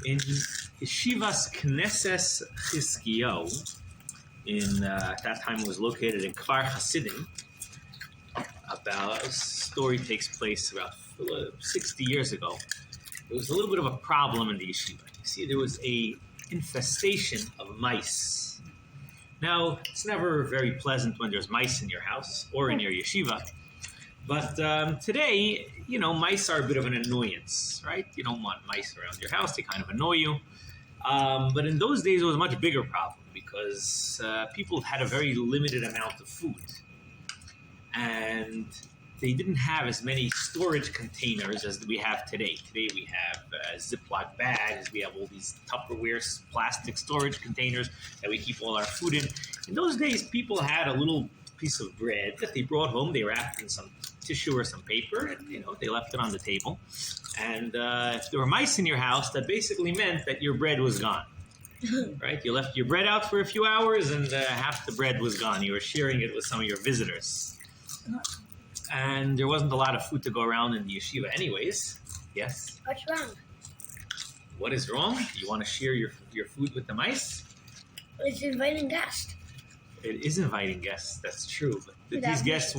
In Yeshivas Knesses Chizkiyahu, at that time it was located in Kfar Hasidim, a story takes place about 60 years ago. There was a little bit of a problem in the yeshiva. You see, there was a infestation of mice. Now, it's never very pleasant when there's mice in your house or in your yeshiva. But today, mice are a bit of an annoyance, right? You don't want mice around your house. They kind of annoy you. But in those days, it was a much bigger problem because people had a very limited amount of food. And they didn't have as many storage containers as we have today. Today we have Ziploc bags. We have all these Tupperware plastic storage containers that we keep all our food in. In those days, people had a little piece of bread that they brought home. They wrapped in some tissue or some paper, and they left it on the table. And if there were mice in your house, that basically meant that your bread was gone. Right? You left your bread out for a few hours, and half the bread was gone. You were sharing it with some of your visitors. And there wasn't a lot of food to go around in the yeshiva anyways. Yes? What's wrong? What is wrong? You want to share your food with the mice? It's inviting guests. It is inviting guests, that's true. But these guests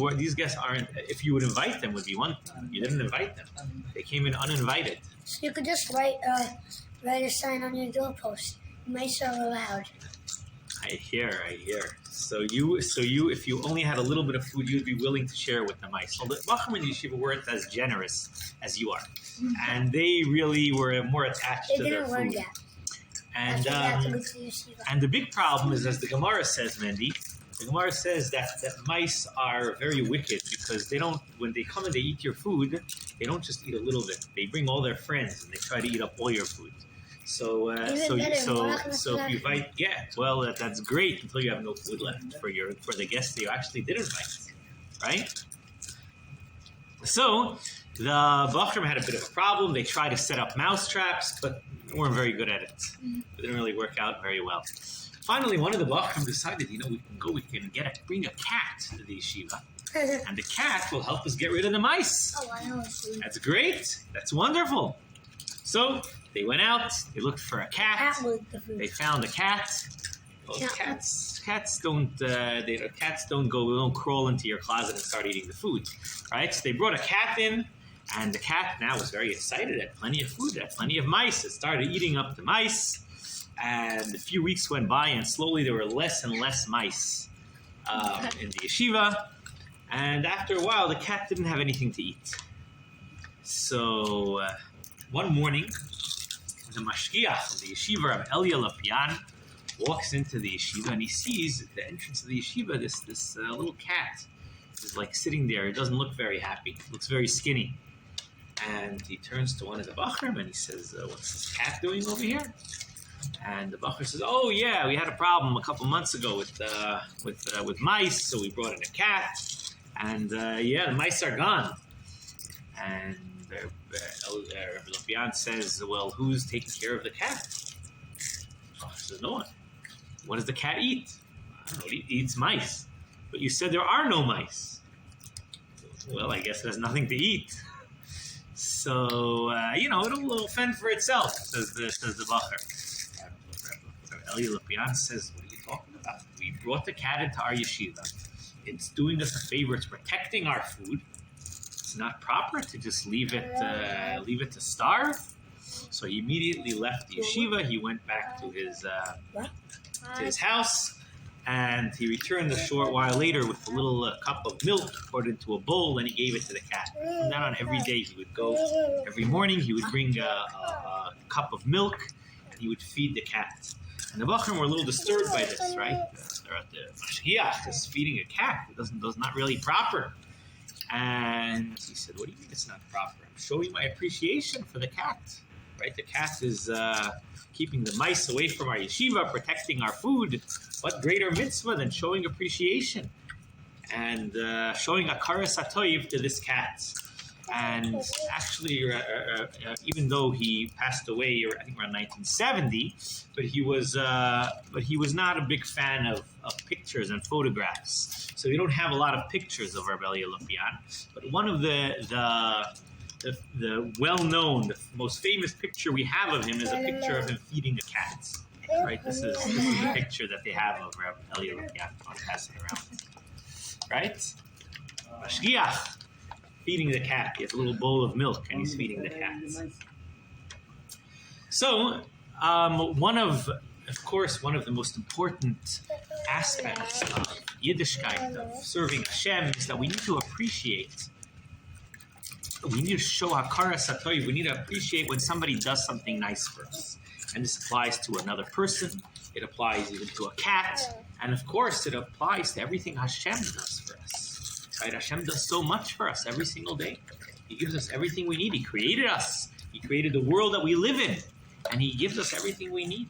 aren't, if you would invite them would be one thing. You didn't invite them. They came in uninvited. So you could just write a sign on your doorpost. Mice are allowed. I hear. So you, if you only had a little bit of food, you'd be willing to share with the mice. Well, the Bachram and Yeshiva weren't as generous as you are. And they really were more attached to their food. That. And the big problem is, as the Gemara says, Mendy, the Gemara says that mice are very wicked because when they come and they eat your food, they don't just eat a little bit. They bring all their friends and they try to eat up all your food. So if you invite, that's great until you have no food left for the guests that you actually did invite, right? So the Bachram had a bit of a problem. They tried to set up mouse traps, but they weren't very good at it. It didn't really work out very well. Finally, one of the Bachram decided, we can bring a cat to the yeshiva, and the cat will help us get rid of the mice. Oh, I know. That's great. That's wonderful. So they went out. They looked for a cat. They found a cat. Well, cats don't crawl into your closet and start eating the food, right? So they brought a cat in, and the cat now was very excited. Had plenty of food. Had plenty of mice. It started eating up the mice, and a few weeks went by, and slowly there were less and less mice in the yeshiva. And after a while, the cat didn't have anything to eat. So one morning, the mashgiach of the yeshiva of Elia Lapian walks into the yeshiva, and he sees at the entrance of the yeshiva this little cat is like sitting there. It doesn't look very happy. It looks very skinny. And he turns to one of the Bachram and he says, "What's this cat doing over here?" And the Bachram says, "Oh yeah, we had a problem a couple months ago with mice, so we brought in a cat, and the mice are gone." And Rabbi Lopian says, "Well, who's taking care of the cat?" He says, "No one." "What does the cat eat?" "I don't know, it eats mice." "But you said there are no mice." "Well, I guess it has nothing to eat." So, it'll fend for itself, says the Bacher. Eli Lopian says, "What are you talking about? We brought the cat into our yeshiva. It's doing us a favor. It's protecting our food. It's not proper to just leave it to starve." So he immediately left the yeshiva. He went back to his house, and he returned a short while later with a little cup of milk, poured into a bowl, and he gave it to the cat. From then on, every day he would go. Every morning he would bring a cup of milk, and he would feed the cat. And the Bachram were a little disturbed by this, right? The mashgiach is feeding a cat. It does not really proper. And he said, "What do you mean it's not proper? I'm showing my appreciation for the cat, right? The cat is keeping the mice away from our yeshiva, protecting our food. What greater mitzvah than showing appreciation and showing a karas hatoiv to this cat?" And actually, even though he passed away, I think around 1970, but he was not a big fan of pictures and photographs. So we don't have a lot of pictures of Rabbi Lopian. But one of the the well-known, the most famous picture we have of him is a picture of him feeding a cat. Right? This is the picture that they have of Rabbi Eliezer. Yeah, I'll pass it around. Right? Mashgiach feeding the cat. He has a little bowl of milk and he's feeding the cat. So, one of the most important aspects of Yiddishkeit, of serving Hashem, is that we need to appreciate. We need to show hakaras hatoiv. We need to appreciate when somebody does something nice for us. And this applies to another person. It applies even to a cat. And of course, it applies to everything Hashem does for us. Right? Hashem does so much for us every single day. He gives us everything we need. He created us. He created the world that we live in. And He gives us everything we need.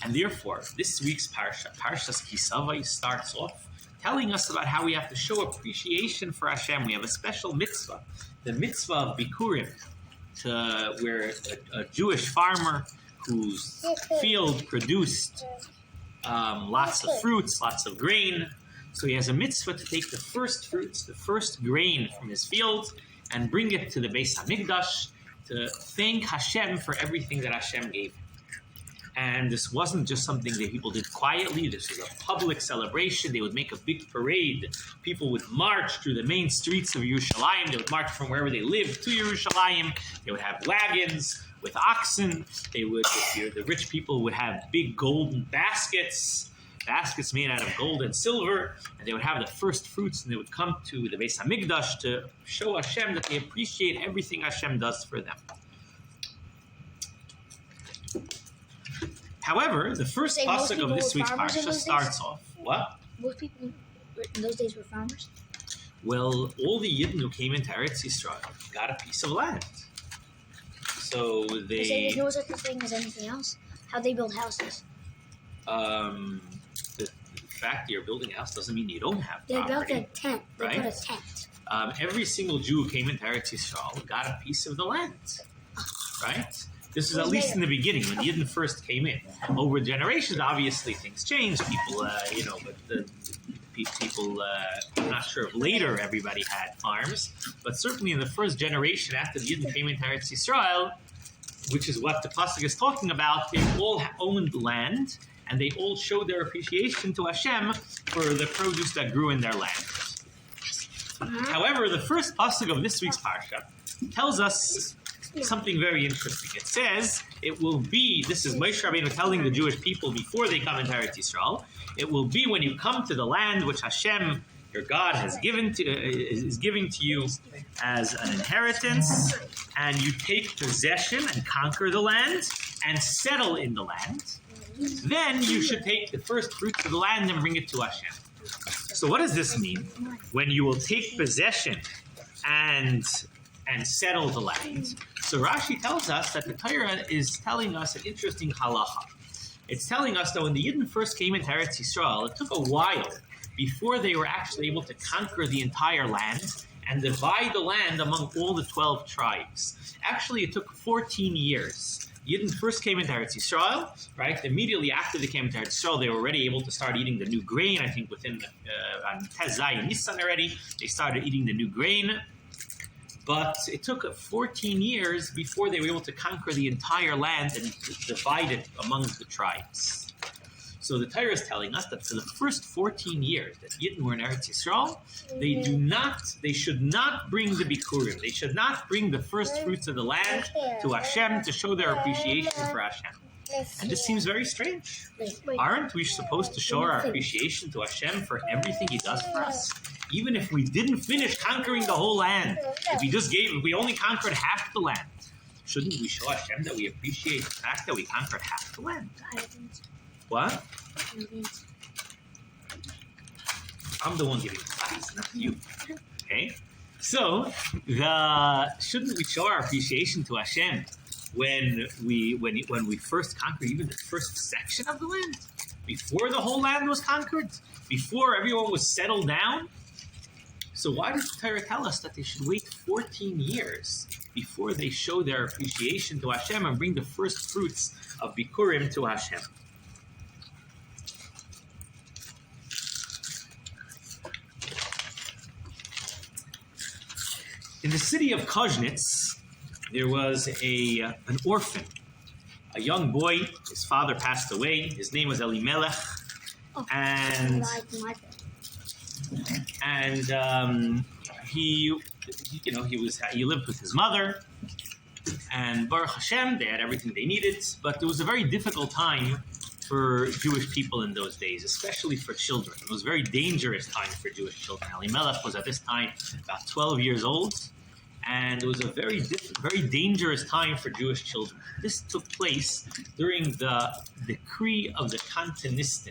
And therefore, this week's Parshas Savo, starts off telling us about how we have to show appreciation for Hashem. We have a special mitzvah, the mitzvah of Bikurim, where a Jewish farmer whose field produced lots of fruits, lots of grain. So he has a mitzvah to take the first fruits, the first grain from his field, and bring it to the Beis HaMikdash to thank Hashem for everything that Hashem gave him. And this wasn't just something that people did quietly. This was a public celebration. They would make a big parade. People would march through the main streets of Yerushalayim. They would march from wherever they lived to Yerushalayim. They would have wagons with oxen. They would, the rich people would have big golden baskets made out of gold and silver, and they would have the first fruits, and they would come to the Beis HaMikdash to show Hashem that they appreciate everything Hashem does for them. However, the first pasuk of this week's parsha starts off. What? Most people in those days were farmers? Well, all the Yidden who came into Eretz Yisrael got a piece of land. So they... There's no such thing as anything else? How'd they build houses? The fact that you're building a house doesn't mean you don't have property. They built a tent. They right? put a tent. Every single Jew who came into Eretz Yisrael got a piece of the land. Right? This is at least in the beginning, when the Yidden first came in. Over generations, obviously, things changed. People, I'm not sure if later everybody had farms, but certainly in the first generation after the Yidden came into Eretz Yisrael, which is what the pasuk is talking about, they all owned land, and they all showed their appreciation to Hashem for the produce that grew in their land. However, the first pasuk of this week's parsha tells us something very interesting. It says, it will be, this is Moshe Rabbeinu telling the Jewish people before they come into Eretz Yisrael, it will be when you come to the land which Hashem, your God, is giving to you as an inheritance, and you take possession and conquer the land and settle in the land, then you should take the first fruits of the land and bring it to Hashem. So what does this mean? When you will take possession and settle the land. So Rashi tells us that the Torah is telling us an interesting halacha. It's telling us that when the Yidden first came into Eretz Yisrael, it took a while before they were actually able to conquer the entire land and divide the land among all the 12 tribes. Actually, it took 14 years. Yidden first came into Eretz Yisrael, right? Immediately after they came into Eretz Yisrael, they were already able to start eating the new grain. I think within on Tezai and Nisan already, they started eating the new grain. But it took 14 years before they were able to conquer the entire land and divide it among the tribes. So the Torah is telling us that for the first 14 years that Yidden were in Eretz Yisrael, they should not bring the Bikurim. They should not bring the first fruits of the land to Hashem to show their appreciation for Hashem. And this seems very strange. Aren't we supposed to show our appreciation to Hashem for everything He does for us? Even if we didn't finish conquering the whole land, if we only conquered half the land, shouldn't we show Hashem that we appreciate the fact that we conquered half the land? What? I'm the one giving advice, not you. Okay? So, shouldn't we show our appreciation to Hashem when we first conquered even the first section of the land? Before the whole land was conquered? Before everyone was settled down? So why does the Torah tell us that they should wait 14 years before they show their appreciation to Hashem and bring the first fruits of Bikurim to Hashem? In the city of Koznitz, there was an orphan, a young boy. His father passed away. His name was Elimelech, and he lived with his mother, and Baruch Hashem, they had everything they needed. But it was a very difficult time for Jewish people in those days, especially for children. It was a very dangerous time for Jewish children. Elimelech was at this time about 12 years old, and it was a very dangerous time for Jewish children. This took place during the decree of the Cantonist.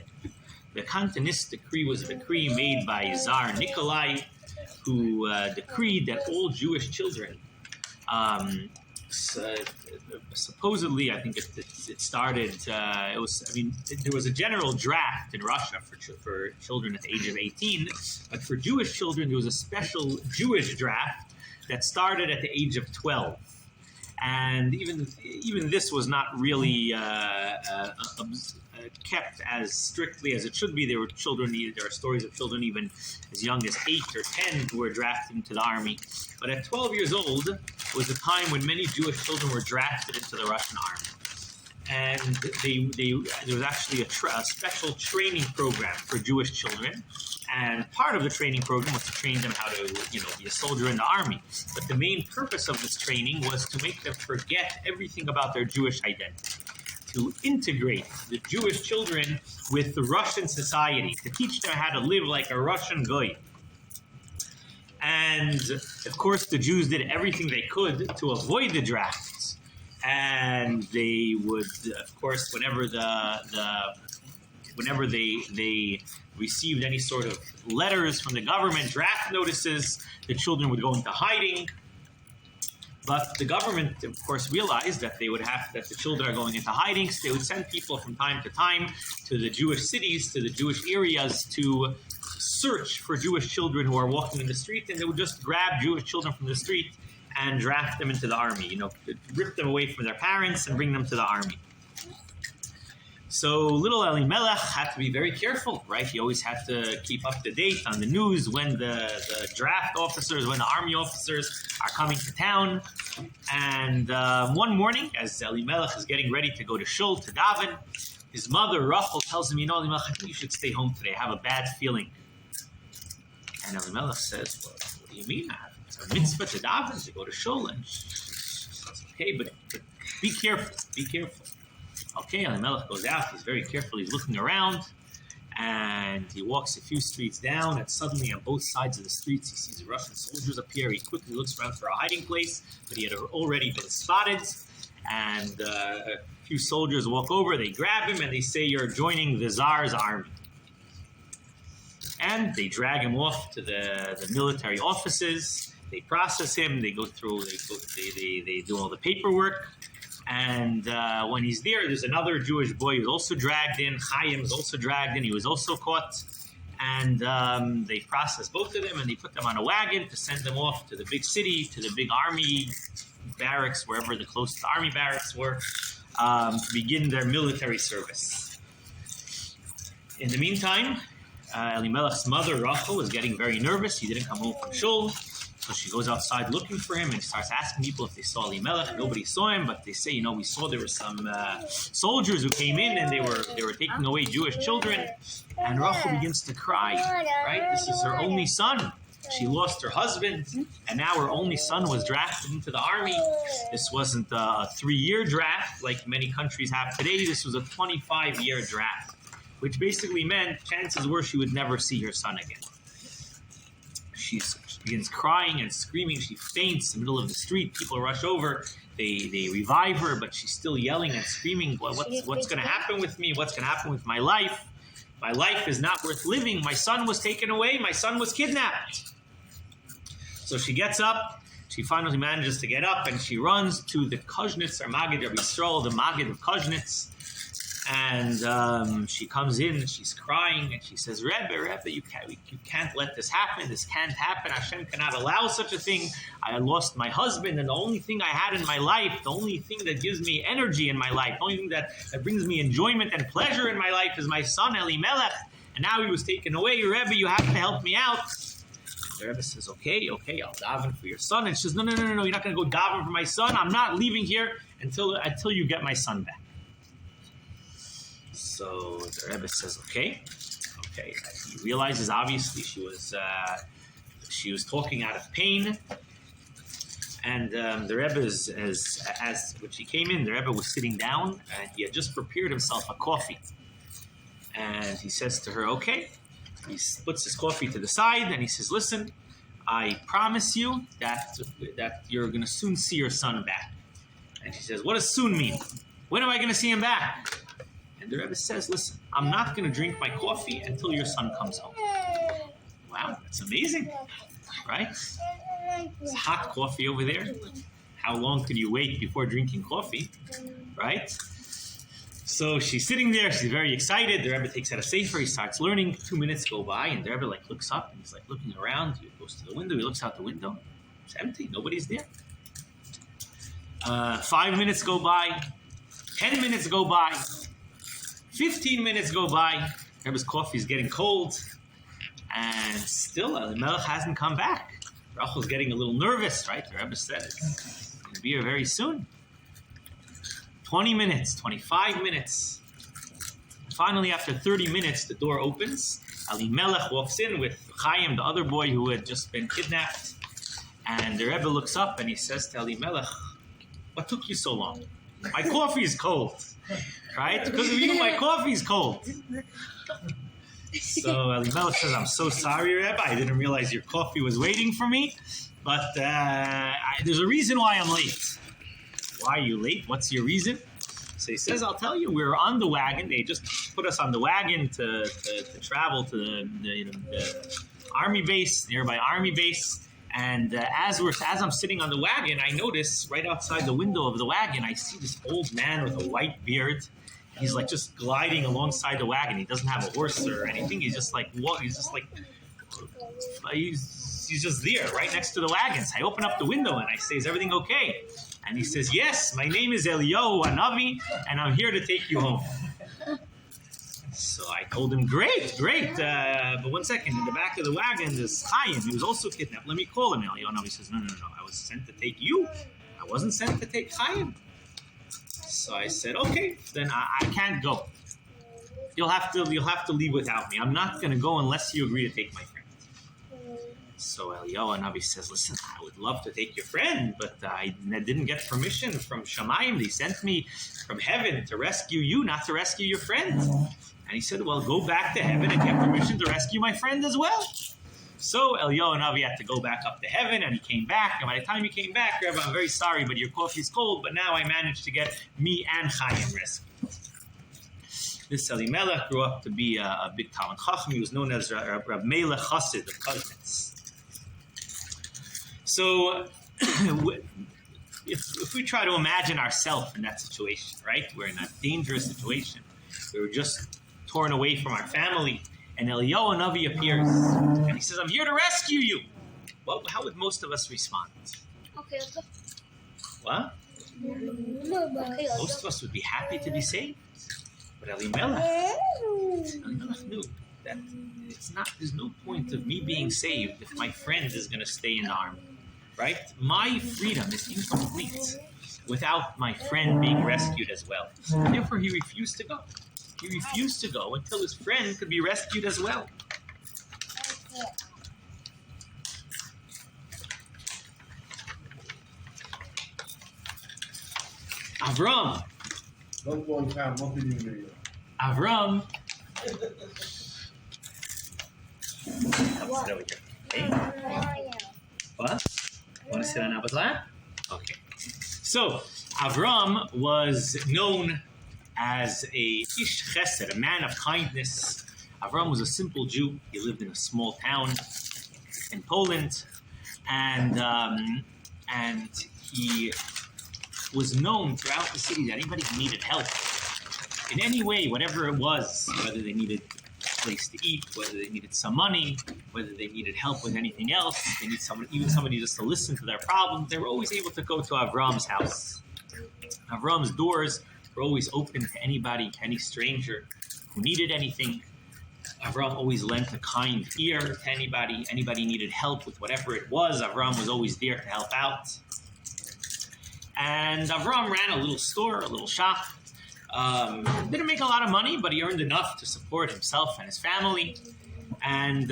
The Cantonist decree was a decree made by Tsar Nikolai, who decreed that all Jewish children, supposedly, I think it started. There was a general draft in Russia for children at the age of 18, but for Jewish children, there was a special Jewish draft that started at the age of 12. And even this was not really kept as strictly as it should be. There are stories of children even as young as 8 or 10 who were drafted into the army. But at 12 years old was a time when many Jewish children were drafted into the Russian army. And there was actually a special training program for Jewish children. And part of the training program was to train them how to, be a soldier in the army. But the main purpose of this training was to make them forget everything about their Jewish identity, to integrate the Jewish children with the Russian society, to teach them how to live like a Russian goy. And of course, the Jews did everything they could to avoid the drafts. And they would, of course, whenever they received any sort of letters from the government, draft notices, the children would go into hiding. But the government, of course, realized that that the children are going into hiding, so they would send people from time to time to the Jewish cities, to the Jewish areas, to search for Jewish children who are walking in the street, and they would just grab Jewish children from the street and draft them into the army, rip them away from their parents and bring them to the army. So little Elimelech had to be very careful, right? He always had to keep up to date on the news when the draft officers, when the army officers are coming to town. And one morning, as Elimelech is getting ready to go to shul, to daven, his mother, Rachel, tells him, Elimelech, I think you should stay home today. I have a bad feeling. And Elimelech says, well, what do you mean? It's a mitzvah to daven, to go to shul. And she says, okay, but be careful, be careful. Okay, Elimelech goes out. He's very careful. He's looking around, and he walks a few streets down, and suddenly on both sides of the streets, he sees Russian soldiers appear. He quickly looks around for a hiding place, but he had already been spotted, and a few soldiers walk over. They grab him, and they say, you're joining the Tsar's army. And they drag him off to the military offices. They process him. They go through, they do all the paperwork. And when he's there's another Jewish boy who's also dragged in. Chaim is also dragged in. He was also caught. And they process both of them, and they put them on a wagon to send them off to the big city, to the big army barracks, wherever the closest army barracks were, to begin their military service. In the meantime, Elimelech's mother, Rachel, was getting very nervous. He didn't come home from shul. So she goes outside looking for him and starts asking people if they saw Elimelech. Nobody saw him, but they say, we saw there were some soldiers who came in and they were taking away Jewish children. And Rachel begins to cry, right? This is her only son. She lost her husband, and now her only son was drafted into the army. This wasn't a 3-year draft like many countries have today. This was a 25-year draft, which basically meant chances were she would never see her son again. She begins crying and screaming. She faints in the middle of the street. People rush over. They revive her, but she's still yelling and screaming, what's going to happen with me? What's going to happen with my life? My life is not worth living. My son was taken away. My son was kidnapped. So she gets up. She finally manages to get up, and she runs to the Koznitz, or Maggid of Yisrael, the Maggid of Koznitz. And she comes in, and she's crying, and she says, Rebbe, you can't let this happen. This can't happen. Hashem cannot allow such a thing. I lost my husband, and the only thing I had in my life, the only thing that gives me energy in my life, the only thing that brings me enjoyment and pleasure in my life is my son, Elimelech. And now he was taken away. Rebbe, you have to help me out. the Rebbe says, okay, I'll daven for your son. And she says, no, you're not going to go daven for my son. I'm not leaving here until you get my son back. So the Rebbe says, okay. He realizes obviously she was talking out of pain. And the Rebbe, as when she came in, the Rebbe was sitting down and he had just prepared himself a coffee. And he says to her, okay. He puts his coffee to the side and he says, listen, I promise you that you're going to soon see your son back. And she says, what does soon mean? When am I going to see him back? And the Rebbe says, listen, I'm not going to drink my coffee until your son comes home. Wow, that's amazing, right? It's hot coffee over there. How long could you wait before drinking coffee, right? So she's sitting there. She's very excited. The Rebbe takes out a sefer. He starts learning. 2 minutes go by, and the Rebbe looks up and he's looking around. He goes to the window. He looks out the window. It's empty. Nobody's there. 5 minutes go by. 10 minutes go by. 15 minutes go by. Rebbe's coffee is getting cold, and still Elimelech hasn't come back. Rachel's getting a little nervous, right? The Rebbe said it's going to be here very soon. 20 minutes, 25 minutes. Finally, after 30 minutes, the door opens. Elimelech walks in with Chaim, the other boy who had just been kidnapped. And the Rebbe looks up and he says to Elimelech, what took you so long? My coffee is cold. Right? Because of you, my coffee is cold. So Elimelech says, I'm so sorry, Rebbe. I didn't realize your coffee was waiting for me. But there's a reason why I'm late. Why are you late? What's your reason? So he says, I'll tell you, we were on the wagon. They just put us on the wagon to travel to the army base, nearby army base. And as I'm sitting on the wagon, I notice right outside the window of the wagon, I see this old man with a white beard. He's just gliding alongside the wagon. He doesn't have a horse or anything. He's just he's just there right next to the wagons. I open up the window and I say, is everything okay? And he says, yes, my name is Eliyahu Hanavi, and I'm here to take you home. So I told him, great. But 1 second, in the back of the wagon, there's Chaim. He was also kidnapped. Let me call him. Eliyahu Hanavi says, no. I was sent to take you. I wasn't sent to take Chaim. So I said, okay, then I can't go. You'll have to leave without me. I'm not going to go unless you agree to take my friend. So Eliyahu Hanavi says, listen, I would love to take your friend, but I didn't get permission from Shamayim. They sent me from heaven to rescue you, not to rescue your friend. And he said, well, go back to heaven and get permission to rescue my friend as well. So Eliyahu Hanavi had to go back up to heaven, and he came back. And by the time he came back, Rebbe, I'm very sorry, but your coffee's cold, but now I managed to get me and Chaim rescued. This Elimelech grew up to be a big Talmid Chacham. He was known as Rab Melech Chassid of Koznitz. So if we try to imagine ourselves in that situation, right? We're in a dangerous situation. We were just torn away from our family, and Eliyahu Hanavi appears, and he says, I'm here to rescue you. Well, how would most of us respond? Okay, let's go. What? Okay, Most of us would be happy to be saved. But Elimelech knew that there's no point of me being saved if my friend is going to stay in the army. Right? My freedom is incomplete without my friend being rescued as well. And therefore, he refused to go. He refused to go until his friend could be rescued as well. Avram. Avram. What? Want to sit on Abba's lap? Okay. So, Avram was known as a ish chesed, a man of kindness. Avram was a simple Jew. He lived in a small town in Poland, and he was known throughout the city that anybody who needed help in any way, whatever it was, whether they needed a place to eat, whether they needed some money, whether they needed help with anything else, they need somebody just to listen to their problems, they were always able to go to Avram's house. Avram's doors were always open to anybody, any stranger who needed anything. Avram always lent a kind ear to anybody. Anybody needed help with whatever it was, Avram was always there to help out. And Avram ran a little store, a little shop. Didn't make a lot of money, but he earned enough to support himself and his family. And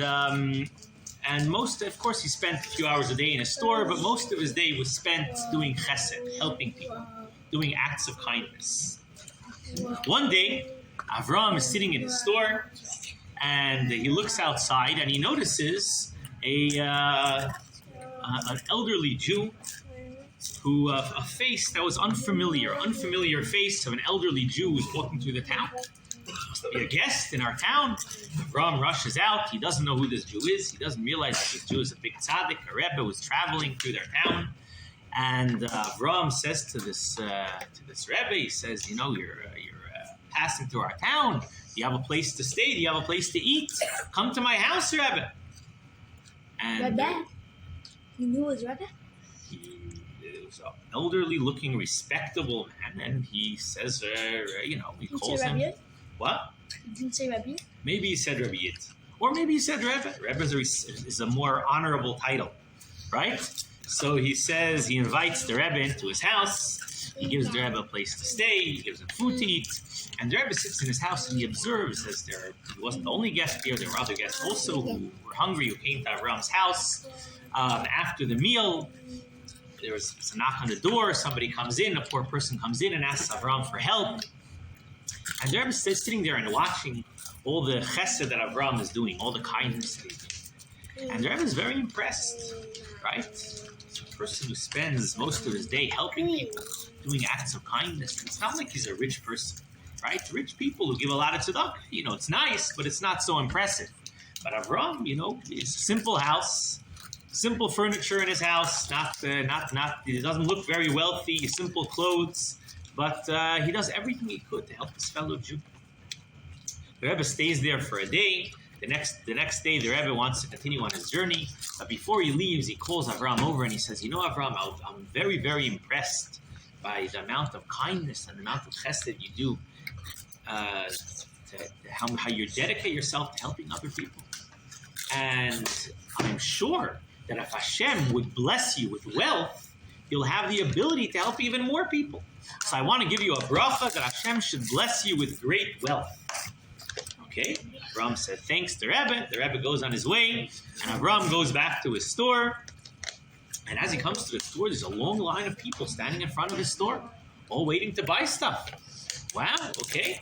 most, of course, he spent a few hours a day in his store, but most of his day was spent doing chesed, helping people, doing acts of kindness. One day, Avram is sitting in his store, and he looks outside, and he notices an elderly Jew who a face that was unfamiliar face of an elderly Jew who's walking through the town. Must be a guest in our town. Avram rushes out. He doesn't know who this Jew is. He doesn't realize that this Jew is a big tzaddik, a rebbe who's traveling through their town. And Avram says to this rebbe, he says, you know, you're passing through our town. Do you have a place to stay? Do you have a place to eat? Come to my house, Rebbe. And Rebbe? You knew it was Rebbe? He was an elderly-looking, respectable man, and he says, he calls him. Rebbe? What? You didn't say Rebbe? Maybe he said Rebbe Yit. Or maybe he said Rebbe. Rebbe is a more honorable title, right? So he says, he invites the Rebbe into his house. He gives the Rebbe a place to stay. He gives him food to eat. And the Rebbe sits in his house and he observes as he wasn't the only guest here. There were other guests also who were hungry, who came to Avram's house. After the meal, there was a knock on the door. Somebody comes in. A poor person comes in and asks Avram for help. And the Rebbe is sitting there and watching all the chesed that Avram is doing, all the kindness that he's doing. And the Rebbe is very impressed, right? It's a person who spends most of his day helping people, doing acts of kindness. It's not like he's a rich person, right? Rich people who give a lot of tzedakah, it's nice, but it's not so impressive. But Avram, it's a simple house, simple furniture in his house, he doesn't look very wealthy, simple clothes, but he does everything he could to help his fellow Jew. The Rebbe stays there for a day. The next day, the Rebbe wants to continue on his journey. But before he leaves, he calls Avram over and he says, Avram, I'm very, very impressed by the amount of kindness and the amount of chesed you do, how you dedicate yourself to helping other people. And I'm sure that if Hashem would bless you with wealth, you'll have the ability to help even more people. So I want to give you a bracha that Hashem should bless you with great wealth. Okay? Avram said, thanks to Rebbe. The Rebbe goes on his way, and Avram goes back to his store. And as he comes to the store, there's a long line of people standing in front of his store, all waiting to buy stuff. Wow, okay.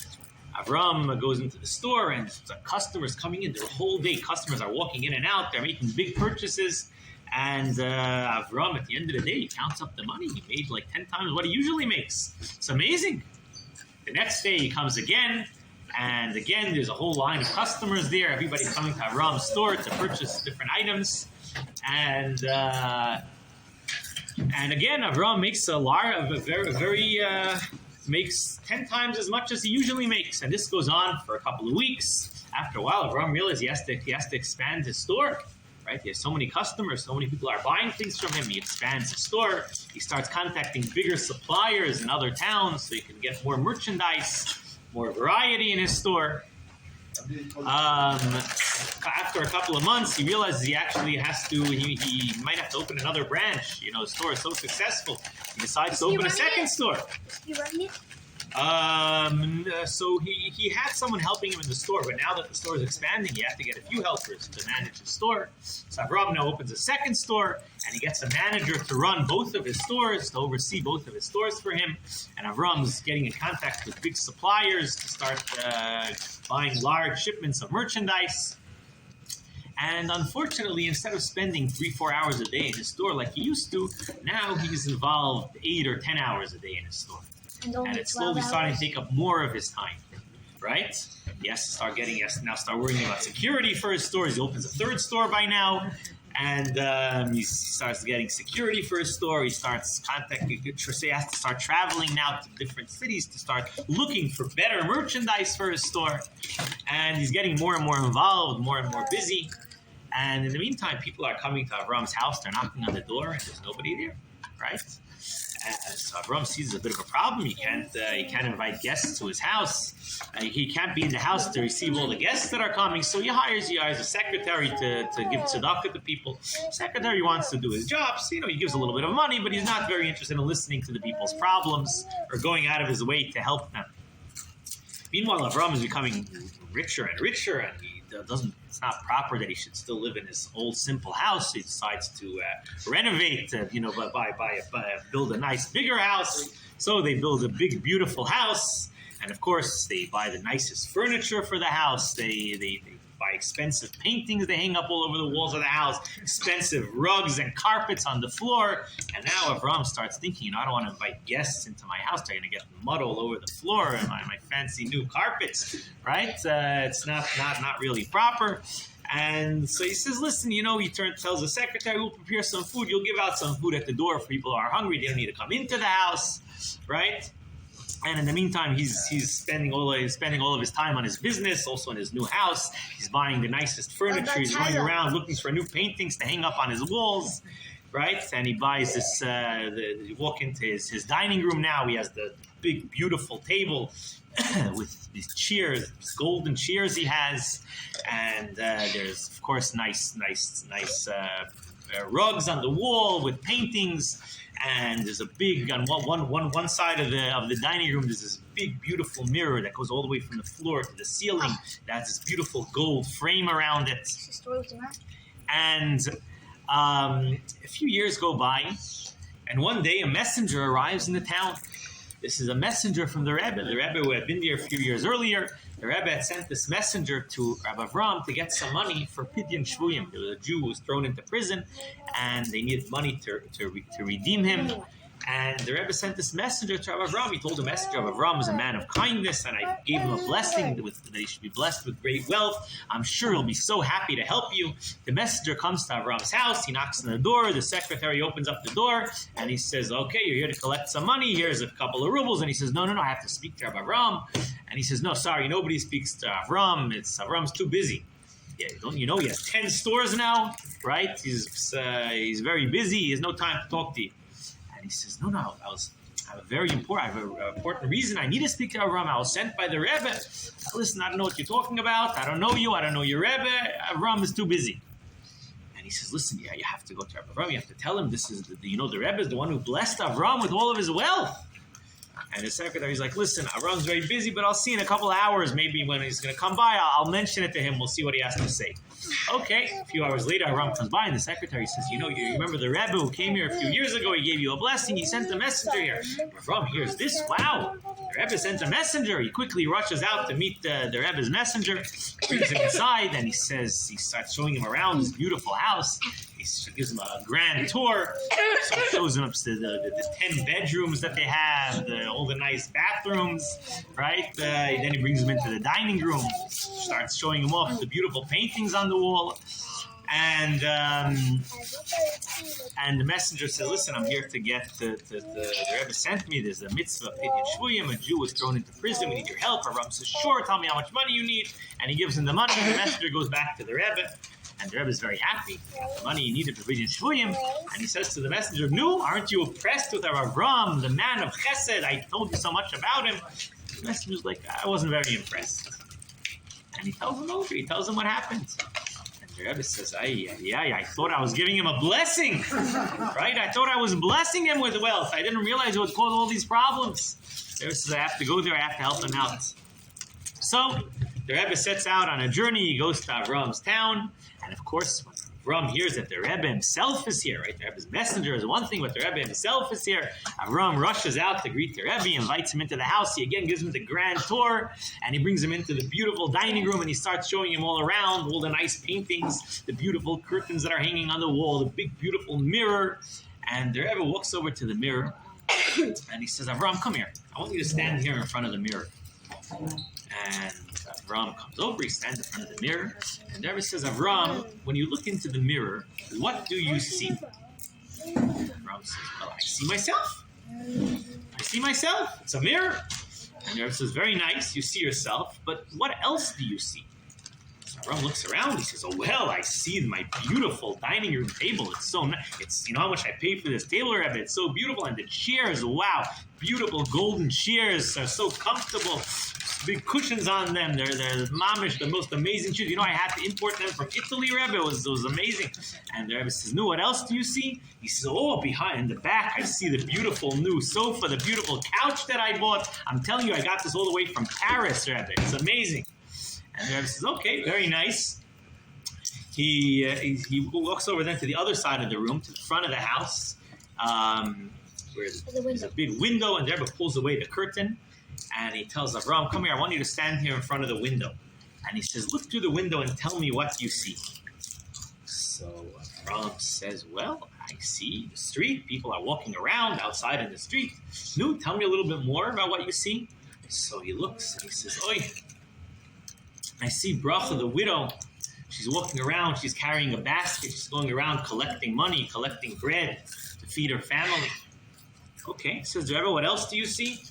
Avram goes into the store, and the customers coming in. The whole day, customers are walking in and out. They're making big purchases. And Avram, at the end of the day, he counts up the money. He made like 10 times what he usually makes. It's amazing. The next day, he comes again. And again, there's a whole line of customers there. Everybody coming to Avram's store to purchase different items. And again, Avram makes makes 10 times as much as he usually makes. And this goes on for a couple of weeks. After a while, Avram realizes he has to expand his store. Right? He has so many customers, so many people are buying things from him. He expands his store. He starts contacting bigger suppliers in other towns so he can get more merchandise, more variety in his store. After a couple of months, he realizes he actually he might have to open another branch. His store is so successful. He decides to open a second store. Is he running it? So he had someone helping him in the store, but now that the store is expanding, he had to get a few helpers to manage his store. So Avram now opens a second store, and he gets a manager to run both of his stores, to oversee both of his stores for him. And Avram's getting in contact with big suppliers to start buying large shipments of merchandise. And unfortunately, instead of spending 3-4 hours a day in his store like he used to, now he's involved 8 or 10 hours a day in his store. And it's slowly starting to take up more of his time, right? He has to start worrying about security for his stores. He opens a third store by now, and he starts getting security for his store. He starts he has to start traveling now to different cities to start looking for better merchandise for his store. And he's getting more and more involved, more and more busy. And in the meantime, people are coming to Avram's house. They're knocking on the door, and there's nobody there, right? So Avram sees a bit of a problem. He can't invite guests to his house. He can't be in the house to receive all the guests that are coming. So he hires a secretary to give tzedakah to people. Secretary wants to do his job. So, he gives a little bit of money, but he's not very interested in listening to the people's problems or going out of his way to help them. Meanwhile, Avram is becoming richer and richer, and it's not proper that he should still live in his old simple house. He decides to renovate, build a nice bigger house. So they build a big, beautiful house. And of course, they buy the nicest furniture for the house. They buy expensive paintings they hang up all over the walls of the house, expensive rugs and carpets on the floor. And now Avram starts thinking, I don't want to invite guests into my house. They're going to get mud all over the floor and my fancy new carpets, right? It's not really proper. And so he says, listen, he tells the secretary, we'll prepare some food. You'll give out some food at the door for people who are hungry. They don't need to come into the house, right? And in the meantime, he's spending all of his time on his business, also in his new house. He's buying the nicest furniture. He's going around looking for new paintings to hang up on his walls, right? And he buys this. You walk into his dining room now. He has the big, beautiful table with these chairs, these golden chairs he has, and there's of course nice rugs on the wall with paintings. And there's a big, on one side of the dining room, there's this big, beautiful mirror that goes all the way from the floor to the ceiling. That has this beautiful gold frame around it. And a few years go by, and one day a messenger arrives in the town. This is a messenger from the Rebbe. The Rebbe who had been there a few years earlier. The Rebbe had sent this messenger to Rabbi Avram to get some money for Pidyon Shvuyim. There was a Jew who was thrown into prison, and they needed money to redeem him. And the Rebbe sent this messenger to Rabbi Avram. He told the messenger, Rabbi Avram is a man of kindness, and I gave him a blessing that he should be blessed with great wealth. I'm sure he'll be so happy to help you. The messenger comes to Avram's house. He knocks on the door. The secretary opens up the door, and he says, okay, you're here to collect some money. Here's a couple of rubles. And he says, no, I have to speak to Rabbi Avram. And he says, no, sorry, nobody speaks to Avram. Avram's too busy. Yeah, don't you know he has 10 stores now, right? He's very busy. He has no time to talk to you. And he says, no, I have an important reason. I need to speak to Avram. I was sent by the Rebbe. Listen, I don't know what you're talking about. I don't know you. I don't know your Rebbe. Avram is too busy. And he says, listen, you have to go to Avram. You have to tell him this is, the Rebbe is the one who blessed Avram with all of his wealth. And the secretary's like, listen, Avram's very busy, but I'll see in a couple of hours, maybe when he's going to come by, I'll mention it to him. We'll see what he has to say. Okay. A few hours later, Avram comes by, and the secretary says, you remember the Rebbe who came here a few years ago? He gave you a blessing. He sent a messenger here. Avram hears this. Wow. The Rebbe sent a messenger. He quickly rushes out to meet the Rebbe's messenger, brings him inside, and he starts showing him around his beautiful house. He gives him a grand tour. So he shows him up to the 10 bedrooms that they have, all the nice bathrooms, right? Then he brings him into the dining room, starts showing him off the beautiful paintings on the wall. And the messenger says, listen, I'm here to get the Rebbe sent me. There's a mitzvah, Pidyon Shvuyim. A Jew was thrown into prison. We need your help. Avram says, sure, tell me how much money you need. And he gives him the money. The messenger goes back to the Rebbe. And the Rebbe is very happy. The money he needed for Pidyon Shvuyim. And he says to the messenger, no, aren't you impressed with our Avram, the man of Chesed? I told you so much about him. The messenger's like, I wasn't very impressed. And he tells him over. He tells him what happened. And the Rebbe says, I thought I was giving him a blessing. Right? I thought I was blessing him with wealth. I didn't realize it would cause all these problems. The Rebbe says, I have to go there. I have to help him out. So the Rebbe sets out on a journey. He goes to Avram's town. And of course, when Avram hears that the Rebbe himself is here, right? The Rebbe's messenger is one thing, but the Rebbe himself is here. Avram rushes out to greet the Rebbe, invites him into the house. He again gives him the grand tour, and he brings him into the beautiful dining room, and he starts showing him all around, all the nice paintings, the beautiful curtains that are hanging on the wall, the big, beautiful mirror. And the Rebbe walks over to the mirror, and he says, Avram, come here. I want you to stand here in front of the mirror. And Avram comes over, he stands in front of the mirror, and the Rebbe says, Avram, when you look into the mirror, what do you see? Avram says, well, I see myself. I see myself. It's a mirror. And the Rebbe says, very nice, you see yourself, but what else do you see? Avram looks around. He says, "Oh well, I see my beautiful dining room table. It's so nice. It's how much I paid for this table, Rebbe. It's so beautiful, and the chairs, wow, beautiful golden chairs are so comfortable. Big cushions on them. They're mamish, the most amazing chairs. I had to import them from Italy, Rebbe. It was amazing." And the Rebbe says, "No, what else do you see?" He says, "Oh, behind in the back, I see the beautiful new sofa, the beautiful couch that I bought. I'm telling you, I got this all the way from Paris, Rebbe. It's amazing." And the Rebbe says, "Okay, very nice." He walks over then to the other side of the room, to the front of the house, where there's a big window, and the Rebbe pulls away the curtain. And he tells Avram, "Come here, I want you to stand here in front of the window." And he says, "Look through the window and tell me what you see." So Avram says, "Well, I see the street. People are walking around outside in the street. No, tell me a little bit more about what you see." So he looks and he says, "Oi, I see Bracha, the widow. She's walking around. She's carrying a basket. She's going around collecting money, collecting bread to feed her family." "Okay," says the Rebbe, "what else do you see?"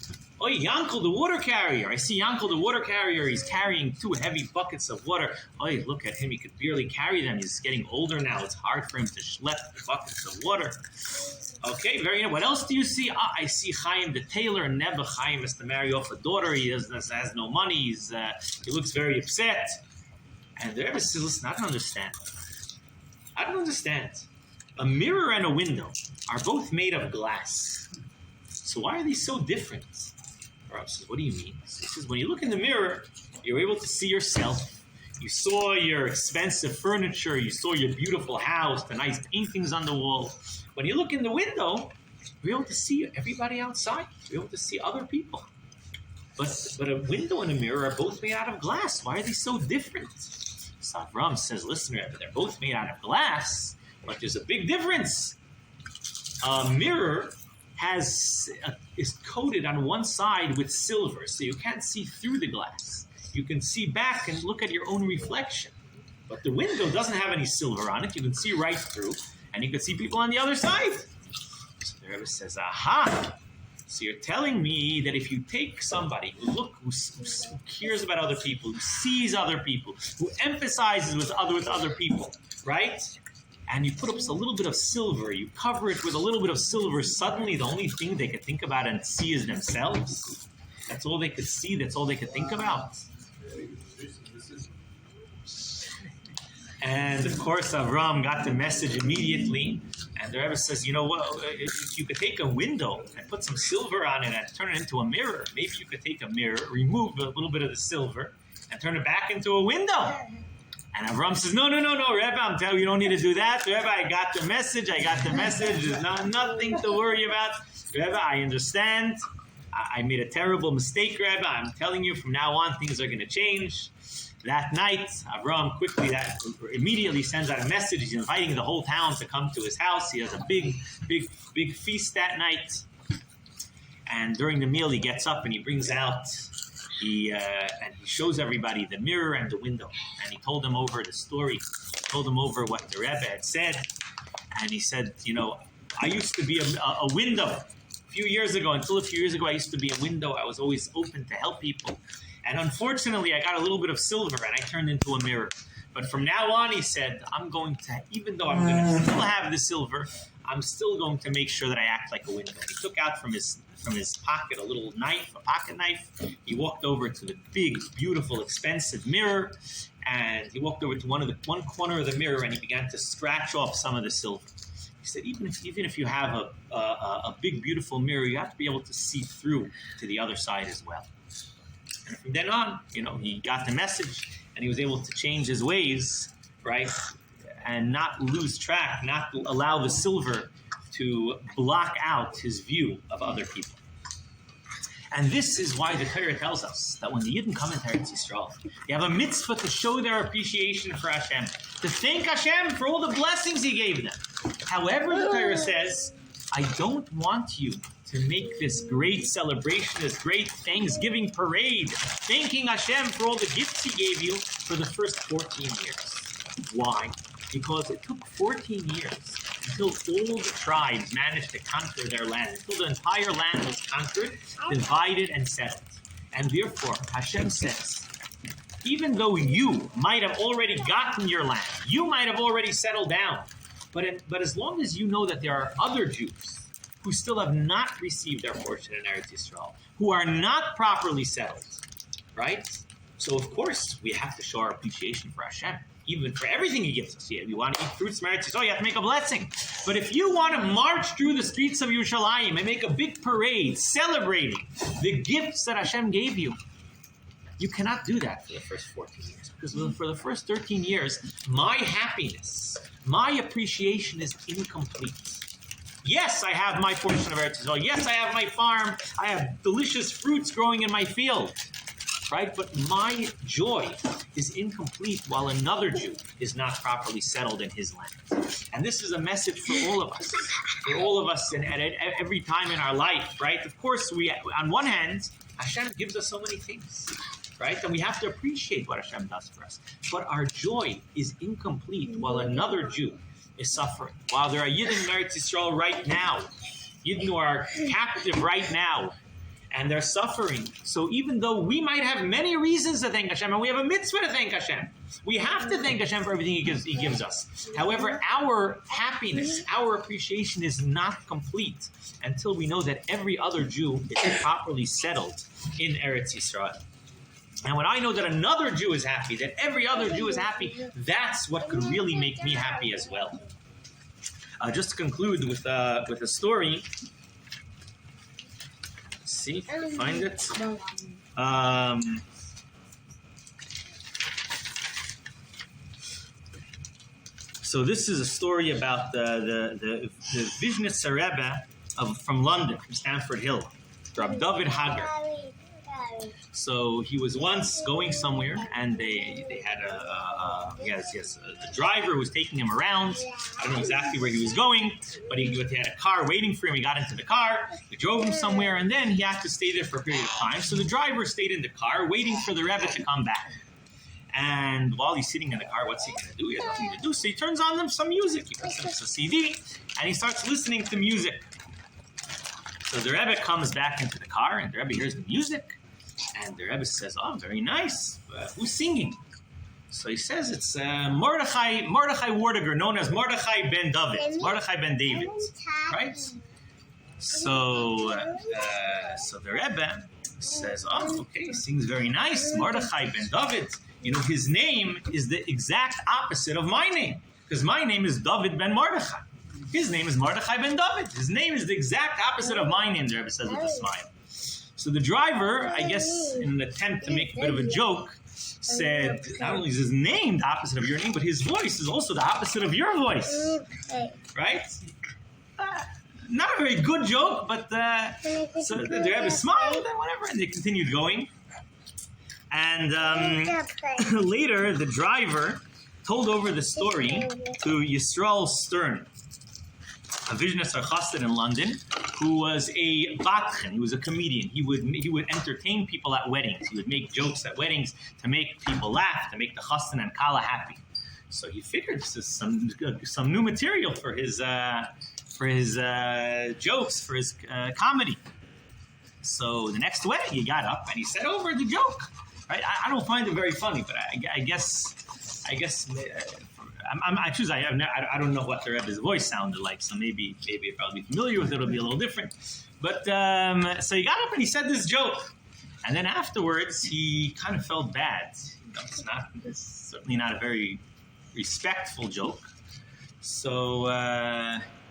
"Oh, Yankel, the water carrier. I see Yankel, the water carrier. He's carrying 2 heavy buckets of water. Oh, look at him. He could barely carry them. He's getting older now. It's hard for him to schlep the buckets of water." "Okay, very good. What else do you see?" "I see Chaim, the tailor. Never Chaim has to marry off a daughter. He has no money. He looks very upset." And the Rebbe says, "Listen, I don't understand. A mirror and a window are both made of glass. So why are these so different?" Rav says, "What do you mean?" He says, "When you look in the mirror, you're able to see yourself. You saw your expensive furniture. You saw your beautiful house, the nice paintings on the wall. When you look in the window, you're able to see everybody outside. You're able to see other people. But a window and a mirror are both made out of glass. Why are they so different?" So Avram says, "Listen, Rebbe, they're both made out of glass, but there's a big difference. A mirror is coated on one side with silver, so you can't see through the glass. You can see back and look at your own reflection. But the window doesn't have any silver on it. You can see right through, and you can see people on the other side." So the Rebbe says, "Aha! So you're telling me that if you take somebody who cares about other people, who sees other people, who emphasizes with other people, right? And you put up a little bit of silver, you cover it with a little bit of silver, suddenly the only thing they could think about and see is themselves. That's all they could see, that's all they could think about." And of course, Avram got the message immediately. And the Rebbe says, "You know what? If you could take a window and put some silver on it and turn it into a mirror, maybe you could take a mirror, remove a little bit of the silver, and turn it back into a window." And Avram says, No, Rebbe, I'm telling you, you don't need to do that. Rebbe, I got the message. There's nothing to worry about. Rebbe, I understand. I made a terrible mistake, Rebbe. I'm telling you, from now on, things are going to change." That night, Avram immediately sends out a message. He's inviting the whole town to come to his house. He has a big feast that night. And during the meal, he gets up and he brings out, and he shows everybody the mirror and the window. And he told them over the story. He told them over what the Rebbe had said. And he said, "I used to be a window. Until a few years ago, I used to be a window. I was always open to help people. And unfortunately, I got a little bit of silver and I turned into a mirror. But from now on," he said, even though I'm going to still have the silver, I'm still going to make sure that I act like a window." He took out from his pocket a little knife, a pocket knife. He walked over to the big, beautiful, expensive mirror, and he walked over to one corner of the mirror and he began to scratch off some of the silver. He said, even if you have a big, beautiful mirror, you have to be able to see through to the other side as well. And from then on, he got the message and he was able to change his ways, right? And not lose track, not allow the silver to block out his view of other people. And this is why the Torah tells us that when the Yidden come into Eretz Yisrael, they have a mitzvah to show their appreciation for Hashem, to thank Hashem for all the blessings He gave them. However, the Torah says, "I don't want you to make this great celebration, this great Thanksgiving parade, thanking Hashem for all the gifts He gave you for the first 14 years. Why? Because it took 14 years until all the tribes managed to conquer their land, until the entire land was conquered, divided, and settled. And therefore, Hashem says, even though you might have already gotten your land, you might have already settled down, but as long as you know that there are other Jews who still have not received their portion in Eretz Yisrael, who are not properly settled, right? So of course we have to show our appreciation for Hashem, even for everything He gives us. Yeah, we want to eat fruits from Eretz Yisrael, you have to make a blessing. But if you want to march through the streets of Yerushalayim and make a big parade celebrating the gifts that Hashem gave you, you cannot do that for the first 14 years. Because for the first 13 years, my happiness, my appreciation is incomplete. Yes, I have my portion of Eretz Yisrael. Yes, I have my farm. I have delicious fruits growing in my field. Right? But my joy is incomplete while another Jew is not properly settled in his land. And this is a message for all of us. For all of us and at every time in our life, right? Of course, we, on one hand, Hashem gives us so many things, right? And we have to appreciate what Hashem does for us. But our joy is incomplete while another Jew is suffering. While there are Yidden in Eretz Yisrael right now, Yidden who are captive right now, and they're suffering. So even though we might have many reasons to thank Hashem, and we have a mitzvah to thank Hashem, we have to thank Hashem for everything He gives us. However, our happiness, our appreciation is not complete until we know that every other Jew is properly settled in Eretz Yisrael. And when I know that another Jew is happy, that every other Jew is happy, that's what could really make me happy as well. Just to conclude with a story. See, find it. So this is a story about the Vishnitzer Rebbe from London, from Stamford Hill, Rab David Hager. So he was once going somewhere, and they had a driver who was taking him around. I don't know exactly where he was going, but he had a car waiting for him. He got into the car, they drove him somewhere, and then he had to stay there for a period of time. So the driver stayed in the car, waiting for the Rebbe to come back. And while he's sitting in the car, what's he going to do? He has nothing to do, so he turns on some music. He puts on some CD, and he starts listening to music. So the Rebbe comes back into the car, and the Rebbe hears the music. And the Rebbe says, "Oh, very nice. Who's singing?" So he says it's Mordechai Wardiger, known as Mordechai ben David. Mordechai ben David, right? So the Rebbe says, "Oh, okay, he sings very nice. Mordechai ben David. You know, his name is the exact opposite of my name, because my name is David ben Mordechai. His name is Mordechai ben David. His name is the exact opposite of my name," the Rebbe says with a smile. So the driver, I guess, in an attempt to make a bit of a joke, said, not only is his name the opposite of your name, but his voice is also the opposite of your voice. Right? Not a very good joke, but so the Rebbe smiled and whatever, and they continued going. And later, the driver told over the story to Yisrael Stern, a Vishnitzer Chassid in London, who was a batchen. He was a comedian. He would entertain people at weddings. He would make jokes at weddings to make people laugh, to make the chassan and kala happy. So he figured this is some new material for his jokes, for his comedy. So the next wedding, he got up and he said over the joke. Right? I don't find it very funny, but I guess. I don't know what the Rebbe's voice sounded like, so maybe if I'll be familiar with it, it'll be a little different. But so he got up and he said this joke, and then afterwards he kind of felt bad. You know, it's certainly not a very respectful joke. So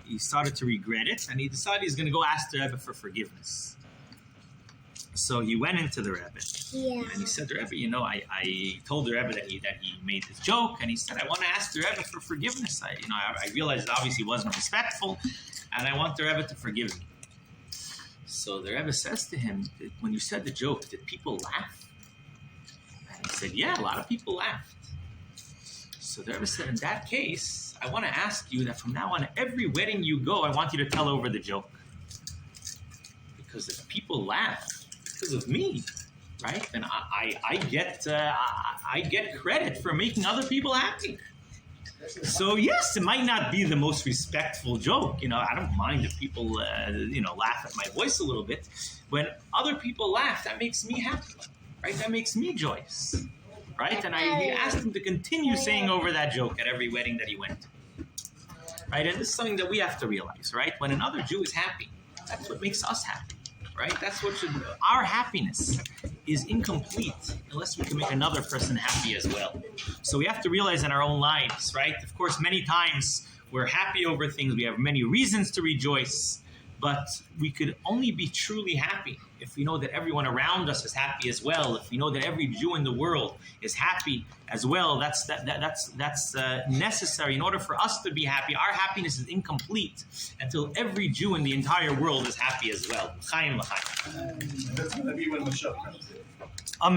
he started to regret it, and he decided he's going to go ask the Rebbe for forgiveness. So he went into the Rebbe, and he said, "The Rebbe, you know, I told the Rebbe that he made this joke, and he said, I want to ask the Rebbe for forgiveness. I realized it obviously wasn't respectful, and I want the Rebbe to forgive me." So the Rebbe says to him, "When you said the joke, did people laugh?" And he said, "Yeah, a lot of people laughed." So the Rebbe said, "In that case, I want to ask you that from now on, every wedding you go, I want you to tell over the joke. Because if people laugh because of me, right, then I get credit for making other people happy. So yes, it might not be the most respectful joke. You know, I don't mind if people laugh at my voice a little bit. When other people laugh, that makes me happy, right? That makes me joyous. right? And he asked him to continue saying over that joke at every wedding that he went to. Right? And this is something that we have to realize, right? When another Jew is happy, that's what makes us happy, right? That's what should, our happiness is incomplete unless we can make another person happy as well. So we have to realize in our own lives, right? Of course, many times we're happy over things. We have many reasons to rejoice, but we could only be truly happy if we know that everyone around us is happy as well. If we know that every Jew in the world is happy as well, that's necessary in order for us to be happy. Our happiness is incomplete until every Jew in the entire world is happy as well. Chaim l'chaim. That's going to be when Mashiach comes.